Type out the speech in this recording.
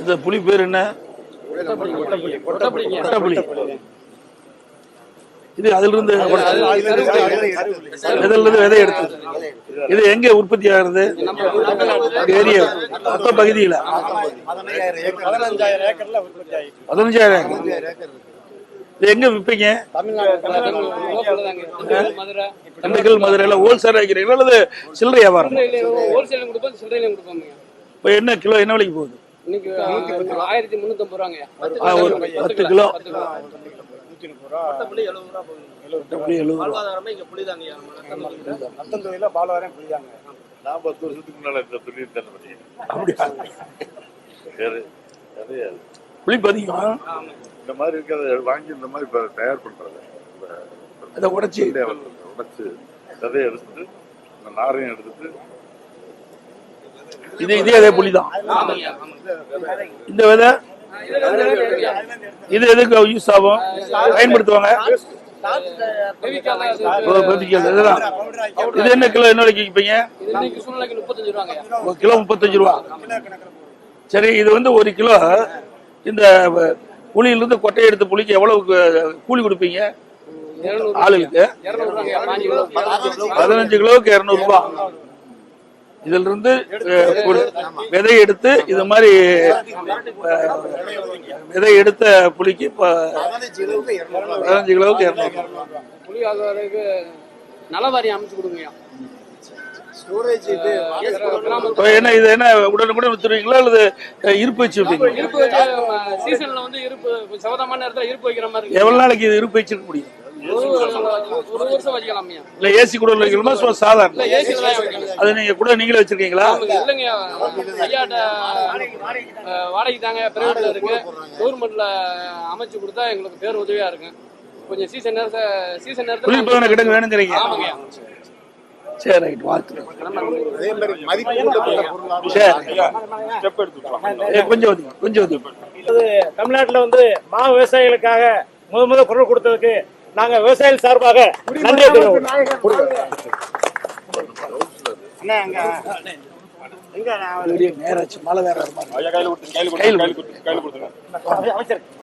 இந்த புலி பேர் என்ன? கொட்டப்புலி. இது அதிலிருந்து விதை எடுத்தது. இது எங்க உற்பத்தி ஆகுறது? ஏரியா மொத்த பகுதியில 15,000 ஏக்கர். இது எங்க விற்பீங்க? திண்டுக்கல், மதுரையில ஹோல்சேல் வைக்கிறீங்களா அல்லது சில்லறை வியாபாரம்? இப்போ என்ன கிலோ என்ன விலைக்கு போகுது? 1350 ரூபாங்க. 10 கிலோ 10 வருஷத்துக்கு முன்னால புளி பதிமா இந்த மாதிரி இருக்கிறத வாங்கி இந்த மாதிரி தயார் பண்றது. அதை உடைச்சி விதையை எடுத்துட்டு இந்த நாரையும் எடுத்துட்டு இதே அதே புளிதான். இந்த விதை இது எதுக்கு யூஸ் ஆகும், பயன்படுத்துவாங்க? இது என்ன கிலோ என்ன விலைக்கு விற்பீங்க? கிலோ 35 ரூபா. சரி, இது வந்து 1 கிலோ இந்த புளியிலிருந்து கொட்டையை எடுத்து புளிக்கு எவ்வளவு கூலி கொடுப்பீங்க ஆளுக்கு? 15 கிலோவுக்கு 200 ரூபா. இதுல இருந்து விதை எடுத்து இது மாதிரி விதை எடுத்த புளிக்கு 15 கிலோவுக்கு 200. புளி ஆகுறதுக்கு நல வாரியம் அமைச்சு கொடுங்க. என்ன இது என்ன உடனுக்குடன் வித்துருவீங்களா அல்லது இருப்பு வச்சு வைப்பீங்களா? இருப்பு வச்சு சீசன்ல வந்து இருப்பு சவதமான நேரத்துல இருப்பு வைக்கிற மாதிரி. எவ்வளவு நாளைக்கு இது இருப்பு வச்சிருக்க முடியும்? 1 வருஷம் வச்சுக்கலாம். இல்ல ஏசி கூட வைக்கணுமா சாதாரண? அது நீங்க கூட நீங்களே வச்சிருக்கீங்களா? இல்லைங்க, ஐயாட்ட வாடகை தாங்க, பிரைவேட்ல இருக்கு. கவர்மெண்ட்ல அமைச்சு கொடுத்தா எங்களுக்கு பேர் உதவியா இருக்கு. கொஞ்சம் சீசன் நேரத்துல குளிர்பதன கிடங்கு வேணுங்கிறீங்க? ஆமாங்க. சரி, ரைட், வாழ்த்து. கொஞ்சம் தமிழ்நாட்டில் வந்து மா விவசாயிகளுக்காக முத குரல் கொடுத்ததுக்கு நாங்க விவசாயிகள் சார்பாக நன்றி தெரிவிக்கிறோம். நேராச்சு மழை வேற